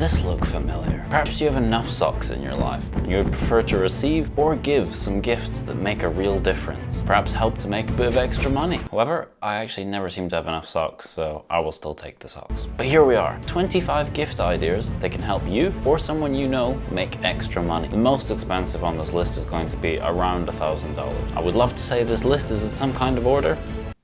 this look familiar? Perhaps you have enough socks in your life and you would prefer to receive or give some gifts that make a real difference. Perhaps help to make a bit of extra money. However, I actually never seem to have enough socks, so I will still take the socks. But here we are, 25 gift ideas that can help you or someone you know make extra money. The most expensive on this list is going to be around $1,000. I would love to say this list is in some kind of order,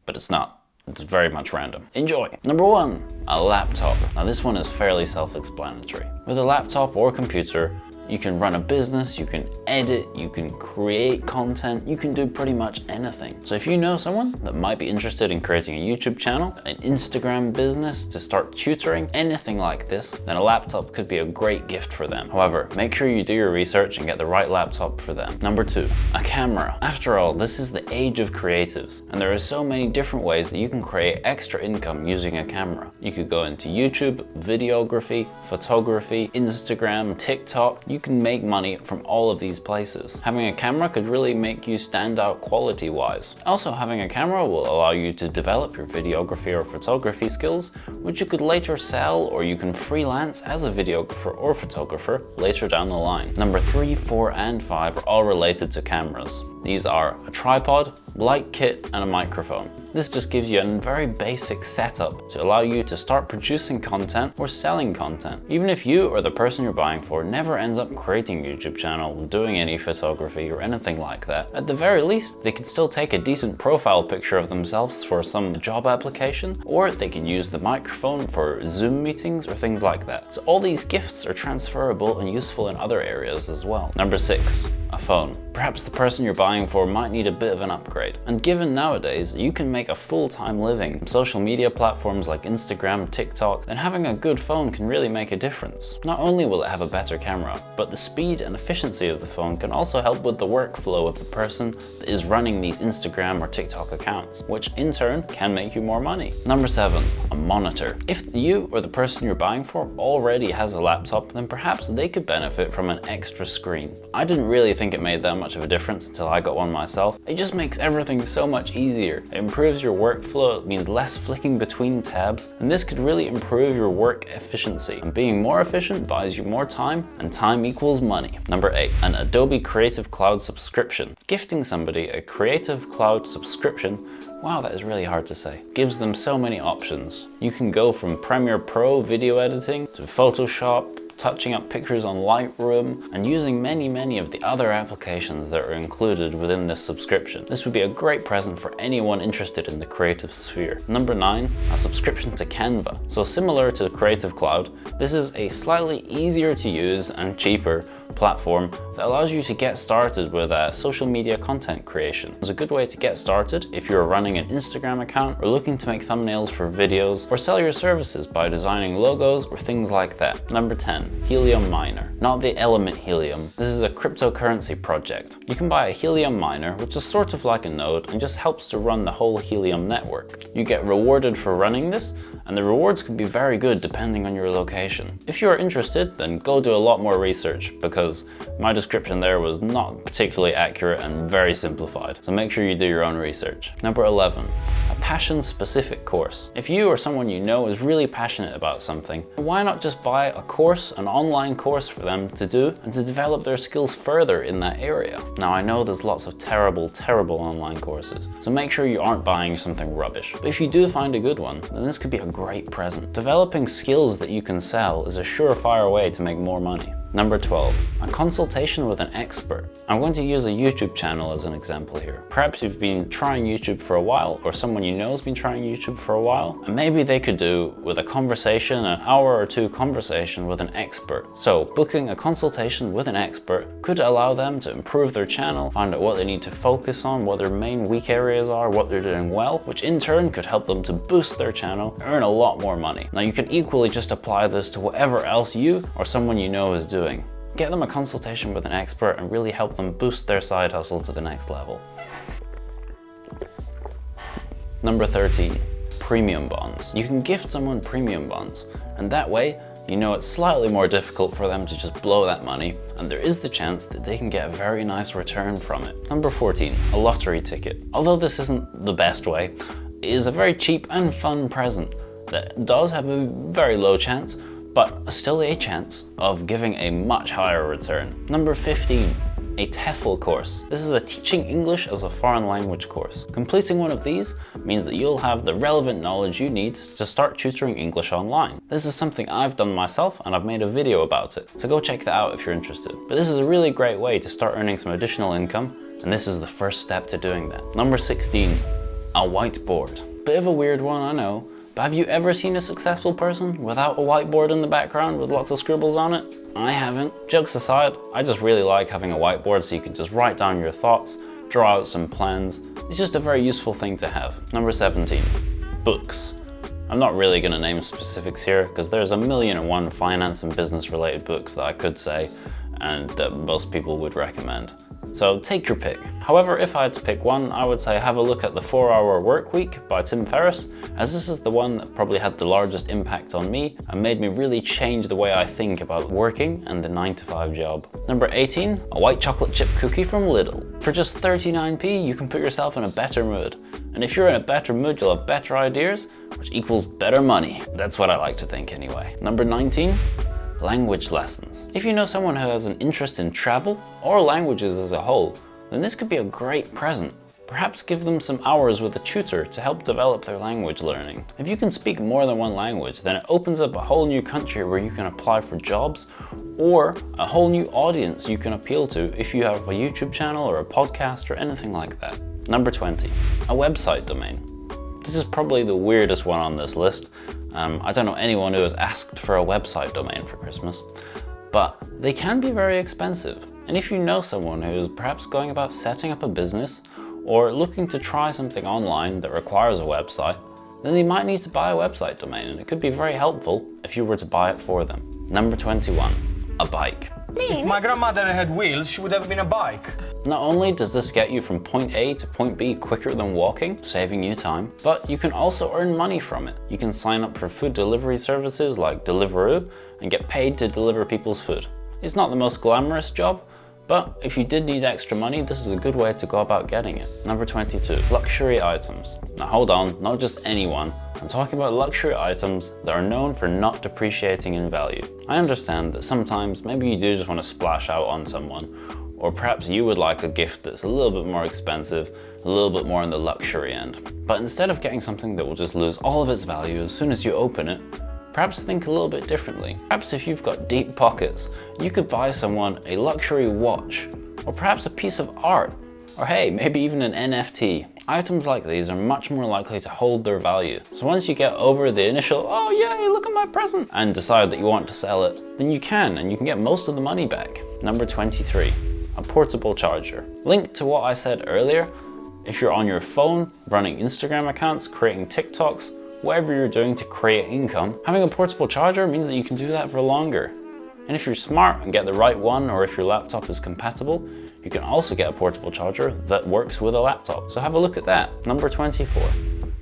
but it's not. It's very much random. Enjoy! Number 1, a laptop. Now this one is fairly self-explanatory. With a laptop or computer, you can run a business, you can edit, you can create content, you can do pretty much anything. So if you know someone that might be interested in creating a YouTube channel, an Instagram business to start tutoring, anything like this, then a laptop could be a great gift for them. However, make sure you do your research and get the right laptop for them. Number 2, a camera. After all, this is the age of creatives, and there are so many different ways that you can create extra income using a camera. You could go into YouTube, videography, photography, Instagram, TikTok. You can make money from all of these places. Having a camera could really make you stand out quality-wise. Also, having a camera will allow you to develop your videography or photography skills, which you could later sell, or you can freelance as a videographer or photographer later down the line. Number 3, 4, and 5 are all related to cameras. These are a tripod, light kit, and a microphone. This just gives you a very basic setup to allow you to start producing content or selling content. Even if you or the person you're buying for never ends up creating a YouTube channel, doing any photography or anything like that, at the very least, they can still take a decent profile picture of themselves for some job application, or they can use the microphone for Zoom meetings or things like that. So all these gifts are transferable and useful in other areas as well. Number 6, a phone. Perhaps the person you're buying for might need a bit of an upgrade. And given nowadays, you can make a full-time living from social media platforms like Instagram, TikTok, then having a good phone can really make a difference. Not only will it have a better camera, but the speed and efficiency of the phone can also help with the workflow of the person that is running these Instagram or TikTok accounts, which in turn can make you more money. Number 7, a monitor. If you or the person you're buying for already has a laptop, then perhaps they could benefit from an extra screen. I didn't really think it made that much of a difference until I got one myself. It just makes everything so much easier. It improves your workflow, it means less flicking between tabs, and this could really improve your work efficiency. And being more efficient buys you more time, and time equals money. Number 8, an Adobe Creative Cloud subscription. Gifting somebody a Creative Cloud subscription, wow, that is really hard to say, gives them so many options. You can go from Premiere Pro video editing to Photoshop, touching up pictures on Lightroom, and using many of the other applications that are included within this subscription. This would be a great present for anyone interested in the creative sphere. Number 9, a subscription to Canva. So similar to Creative Cloud, this is a slightly easier to use and cheaper platform that allows you to get started with social media content creation. It's a good way to get started if you're running an Instagram account or looking to make thumbnails for videos or sell your services by designing logos or things like that. Number 10, Helium Miner. Not the element helium. This is a cryptocurrency project. You can buy a Helium Miner, which is sort of like a node and just helps to run the whole Helium network. You get rewarded for running this, and the rewards can be very good depending on your location. If you are interested, then go do a lot more research, because my description there was not particularly accurate and very simplified. So make sure you do your own research. Number 11, a passion-specific course. If you or someone you know is really passionate about something, why not just buy a course, an online course for them to do and to develop their skills further in that area? Now I know there's lots of terrible online courses, so make sure you aren't buying something rubbish. But if you do find a good one, then this could be a great present. Developing skills that you can sell is a surefire way to make more money. Number 12, a consultation with an expert. I'm going to use a YouTube channel as an example here. Perhaps you've been trying YouTube for a while, or someone you know has been trying YouTube for a while, and maybe they could do with a conversation, an hour or two conversation with an expert. So booking a consultation with an expert could allow them to improve their channel, find out what they need to focus on, what their main weak areas are, what they're doing well, which in turn could help them to boost their channel, earn a lot more money. Now you can equally just apply this to whatever else you or someone you know is doing. Get them a consultation with an expert and really help them boost their side hustle to the next level. Number 13, premium bonds. You can gift someone premium bonds, and that way you know it's slightly more difficult for them to just blow that money, and there is the chance that they can get a very nice return from it. Number 14, a lottery ticket. Although this isn't the best way, it is a very cheap and fun present that does have a very low chance, but still a chance of giving a much higher return. Number 15, a TEFL course. This is a teaching English as a foreign language course. Completing one of these means that you'll have the relevant knowledge you need to start tutoring English online. This is something I've done myself and I've made a video about it, so go check that out if you're interested. But this is a really great way to start earning some additional income, and this is the first step to doing that. Number 16, a whiteboard. Bit of a weird one, I know, but have you ever seen a successful person without a whiteboard in the background with lots of scribbles on it? I haven't. Jokes aside, I just really like having a whiteboard so you can just write down your thoughts, draw out some plans. It's just a very useful thing to have. Number 17, books. I'm not really going to name specifics here because there's 1,000,001 finance and business related books that I could say and that most people would recommend. So take your pick. However, if I had to pick one, I would say have a look at The 4-Hour Workweek by Tim Ferriss, as this is the one that probably had the largest impact on me and made me really change the way I think about working and the 9-to-5 job. Number 18, a white chocolate chip cookie from Lidl. For just 39p, you can put yourself in a better mood. And if you're in a better mood, you'll have better ideas, which equals better money. That's what I like to think anyway. Number 19, language lessons. If you know someone who has an interest in travel or languages as a whole, then this could be a great present. Perhaps give them some hours with a tutor to help develop their language learning. If you can speak more than one language, then it opens up a whole new country where you can apply for jobs, or a whole new audience you can appeal to if you have a YouTube channel or a podcast or anything like that. Number 20, a website domain. This is probably the weirdest one on this list. I don't know anyone who has asked for a website domain for Christmas, but they can be very expensive. And if you know someone who is perhaps going about setting up a business or looking to try something online that requires a website, then they might need to buy a website domain, and it could be very helpful if you were to buy it for them. Number 21, a bike. If my grandmother had wheels, she would have been a bike. Not only does this get you from point A to point B quicker than walking, saving you time, but you can also earn money from it. You can sign up for food delivery services like Deliveroo and get paid to deliver people's food. It's not the most glamorous job, but if you did need extra money, this is a good way to go about getting it. Number 22, luxury items. Now hold on, not just anyone. I'm talking about luxury items that are known for not depreciating in value. I understand that sometimes maybe you do just want to splash out on someone, or perhaps you would like a gift that's a little bit more expensive, a little bit more on the luxury end. But instead of getting something that will just lose all of its value as soon as you open it, perhaps think a little bit differently. Perhaps if you've got deep pockets, you could buy someone a luxury watch, or perhaps a piece of art, or hey, maybe even an NFT. Items like these are much more likely to hold their value. So once you get over the initial, oh yay, look at my present, and decide that you want to sell it, then you can, and you can get most of the money back. Number 23, a portable charger. Linked to what I said earlier, if you're on your phone, running Instagram accounts, creating TikToks, whatever you're doing to create income, having a portable charger means that you can do that for longer. And if you're smart and get the right one, or if your laptop is compatible, you can also get a portable charger that works with a laptop. So have a look at that. Number 24,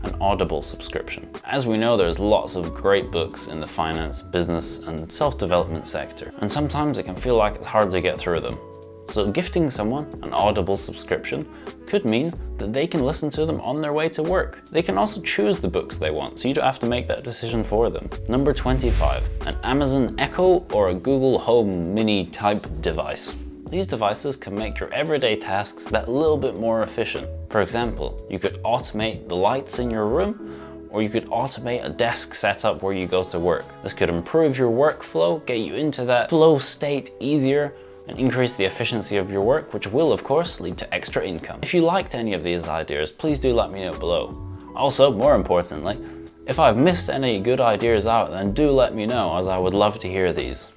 an Audible subscription. As we know, there's lots of great books in the finance, business, and self-development sector. And sometimes it can feel like it's hard to get through them. So gifting someone an Audible subscription could mean that they can listen to them on their way to work. They can also choose the books they want, so you don't have to make that decision for them. Number 25, an Amazon Echo or a Google Home Mini type device. These devices can make your everyday tasks that little bit more efficient. For example, you could automate the lights in your room, or you could automate a desk setup where you go to work. This could improve your workflow, get you into that flow state easier, and increase the efficiency of your work, which will of course lead to extra income. If you liked any of these ideas, please do let me know below. Also, more importantly, if I've missed any good ideas out, then do let me know, as I would love to hear these.